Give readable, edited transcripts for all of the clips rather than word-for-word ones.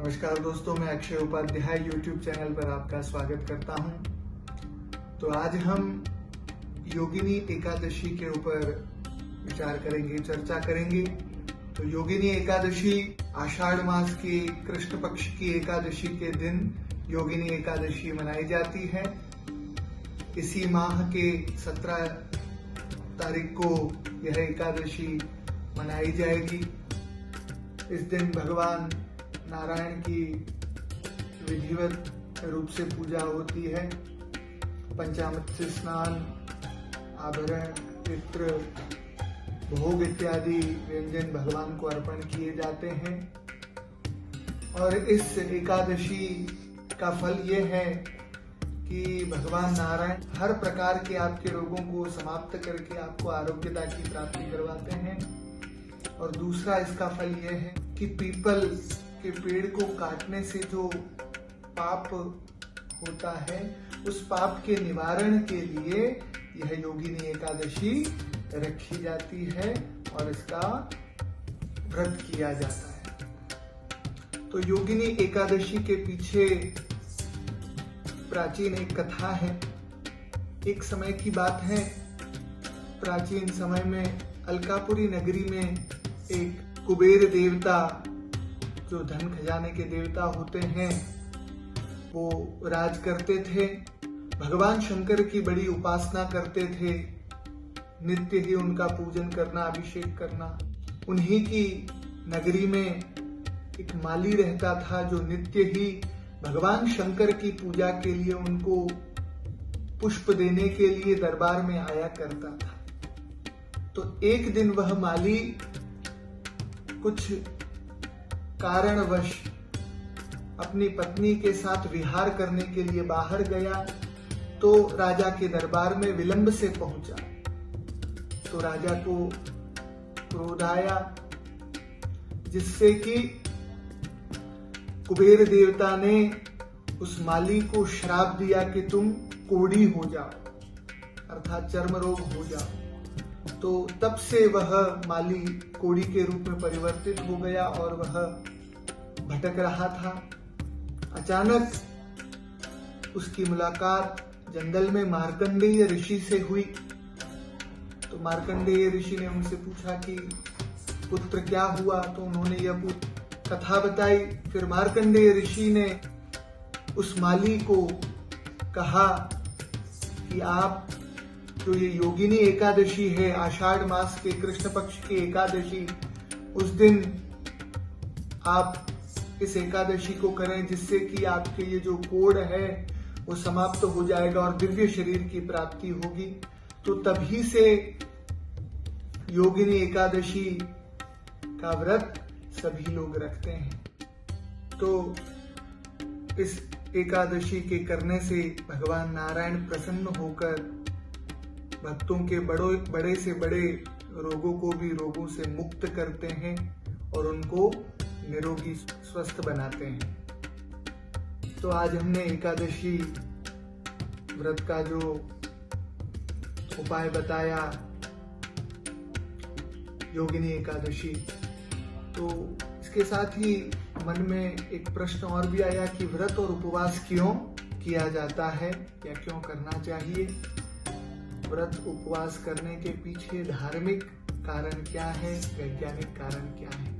नमस्कार दोस्तों, मैं अक्षय उपाध्याय यूट्यूब चैनल पर आपका स्वागत करता हूं। तो आज हम योगिनी एकादशी के ऊपर विचार करेंगे, चर्चा करेंगे। तो योगिनी एकादशी आषाढ़ मास की कृष्ण पक्ष की एकादशी के दिन योगिनी एकादशी मनाई जाती है। इसी माह के 17 तारीख को यह एकादशी मनाई जाएगी। इस दिन भगवान नारायण की विधिवत रूप से पूजा होती है। पंचामृत से स्नान, आभरण, पित्र, भोग इत्यादि व्यंजन भगवान को अर्पण किए जाते हैं। और इस एकादशी का फल यह है कि भगवान नारायण हर प्रकार के आपके रोगों को समाप्त करके आपको आरोग्यता की प्राप्ति करवाते हैं। और दूसरा इसका फल यह है कि पीपल के पेड़ को काटने से जो पाप होता है, उस पाप के निवारण के लिए यह योगिनी एकादशी रखी जाती है और इसका व्रत किया जाता है। तो योगिनी एकादशी के पीछे प्राचीन एक कथा है। एक समय की बात है, प्राचीन समय में अलकापुरी नगरी में एक कुबेर देवता, जो धन खजाने के देवता होते हैं, वो राज करते थे। भगवान शंकर की बड़ी उपासना करते थे, नित्य ही उनका पूजन करना, अभिषेक करना। उन्हीं की नगरी में एक माली रहता था जो नित्य ही भगवान शंकर की पूजा के लिए उनको पुष्प देने के लिए दरबार में आया करता था। तो एक दिन वह माली कुछ कारणवश अपनी पत्नी के साथ विहार करने के लिए बाहर गया, तो राजा के दरबार में विलंब से पहुंचा। तो राजा को क्रोध आया, जिससे कि कुबेर देवता ने उस माली को श्राप दिया कि तुम कोढ़ी हो जाओ, अर्थात चर्म रोग हो जाओ। तो तब से वह माली कोढ़ी के रूप में परिवर्तित हो गया और वह भटक रहा था। अचानक उसकी मुलाकात जंगल में मार्कंडेय ऋषि से हुई। तो मार्कंडेय ऋषि ने उनसे पूछा कि पुत्र क्या हुआ, तो उन्होंने यह कथा बताई। फिर मार्कंडेय ऋषि ने उस माली को कहा कि आप जो ये योगिनी एकादशी है, आषाढ़ मास के कृष्ण पक्ष की एकादशी, उस दिन आप इस एकादशी को करें, जिससे कि आपके ये जो कोढ़ है वो समाप्त हो जाएगा और दिव्य शरीर की प्राप्ति होगी। तो तभी से योगिनी एकादशी का व्रत सभी लोग रखते हैं। तो इस एकादशी के करने से भगवान नारायण प्रसन्न होकर भक्तों के बड़े से बड़े रोगों को भी रोगों से मुक्त करते हैं और उनको निरोगी स्वस्थ बनाते हैं। तो आज हमने एकादशी व्रत का जो उपाय बताया, योगिनी एकादशी, तो इसके साथ ही मन में एक प्रश्न और भी आया कि व्रत और उपवास क्यों किया जाता है या क्यों करना चाहिए। व्रत उपवास करने के पीछे धार्मिक कारण क्या है, वैज्ञानिक कारण क्या है।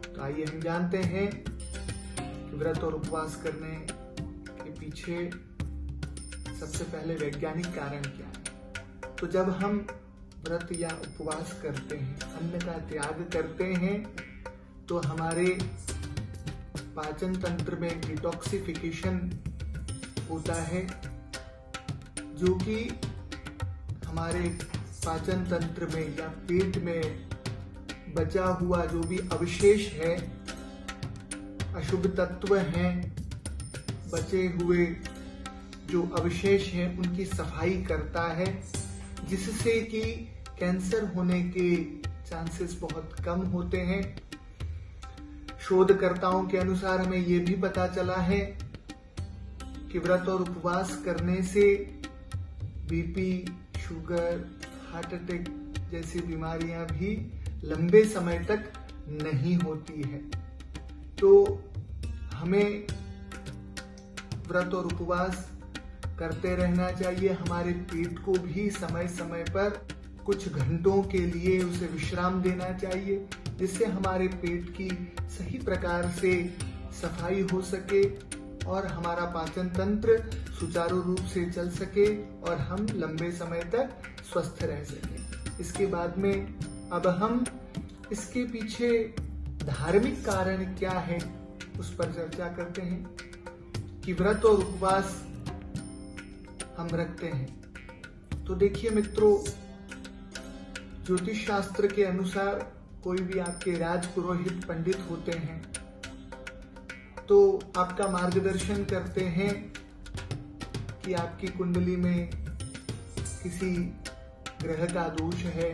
तो आइए हम जानते हैं कि व्रत और उपवास करने के पीछे सबसे पहले वैज्ञानिक कारण क्या है। तो जब हम व्रत या उपवास करते हैं, अन्न का त्याग करते हैं, तो हमारे पाचन तंत्र में डिटॉक्सिफिकेशन होता है, जो कि हमारे पाचन तंत्र में या पेट में बचा हुआ जो भी अवशेष है, अशुभ तत्व हैं, बचे हुए जो अवशेष हैं, उनकी सफाई करता है, जिससे कि कैंसर होने के चांसेस बहुत कम होते हैं। शोधकर्ताओं के अनुसार हमें यह भी पता चला है कि व्रत और उपवास करने से बीपी, शुगर, हार्ट अटैक जैसी बीमारियां भी लंबे समय तक नहीं होती है। तो हमें व्रत और उपवास करते रहना चाहिए। हमारे पेट को भी समय समय पर कुछ घंटों के लिए उसे विश्राम देना चाहिए, जिससे हमारे पेट की सही प्रकार से सफाई हो सके और हमारा पाचन तंत्र सुचारू रूप से चल सके और हम लंबे समय तक स्वस्थ रह सके। इसके बाद में अब हम इसके पीछे धार्मिक कारण क्या है उस पर चर्चा करते हैं कि व्रत और उपवास हम रखते हैं। तो देखिए मित्रों, ज्योतिष शास्त्र के अनुसार कोई भी आपके राजपुरोहित पंडित होते हैं तो आपका मार्गदर्शन करते हैं कि आपकी कुंडली में किसी ग्रह का दोष है,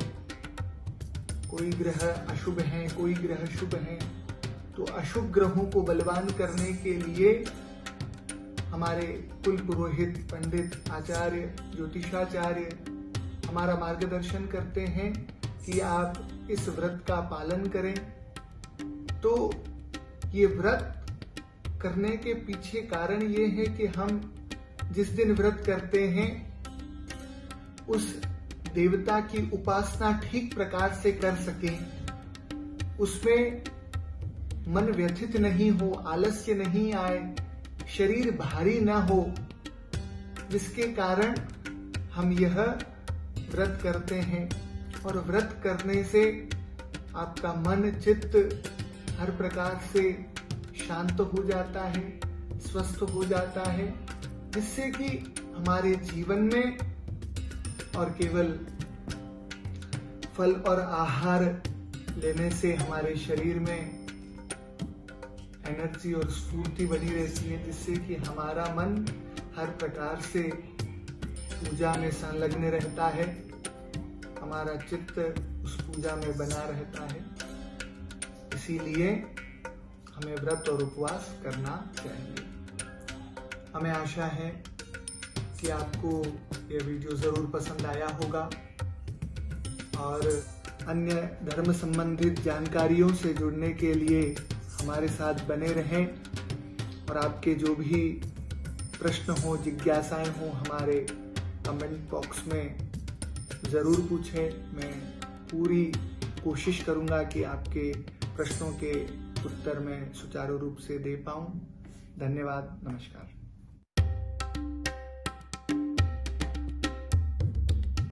कोई ग्रह अशुभ है, कोई ग्रह शुभ है। तो अशुभ ग्रहों को बलवान करने के लिए हमारे कुल पुरोहित, पंडित, आचार्य, ज्योतिषाचार्य हमारा मार्गदर्शन करते हैं कि आप इस व्रत का पालन करें। तो ये व्रत करने के पीछे कारण ये है कि हम जिस दिन व्रत करते हैं उस देवता की उपासना ठीक प्रकार से कर सकें, उसमें मन व्यथित नहीं हो, आलस्य नहीं आए, शरीर भारी ना हो, जिसके कारण हम यह व्रत करते हैं। और व्रत करने से आपका मन चित्त हर प्रकार से शांत हो जाता है, स्वस्थ हो जाता है, जिससे कि हमारे जीवन में और केवल फल और आहार लेने से हमारे शरीर में एनर्जी और स्फूर्ति बनी रहती है, जिससे कि हमारा मन हर प्रकार से पूजा में संलग्न रहता है, हमारा चित्त उस पूजा में बना रहता है। इसीलिए हमें व्रत और उपवास करना चाहिए। हमें आशा है कि आपको यह वीडियो जरूर पसंद आया होगा और अन्य धर्म संबंधित जानकारियों से जुड़ने के लिए हमारे साथ बने रहें और आपके जो भी प्रश्न हो, जिज्ञासाएं हो, हमारे कमेंट बॉक्स में ज़रूर पूछें। मैं पूरी कोशिश करूंगा कि आपके प्रश्नों के उत्तर मैं सुचारू रूप से दे पाऊं। धन्यवाद, नमस्कार।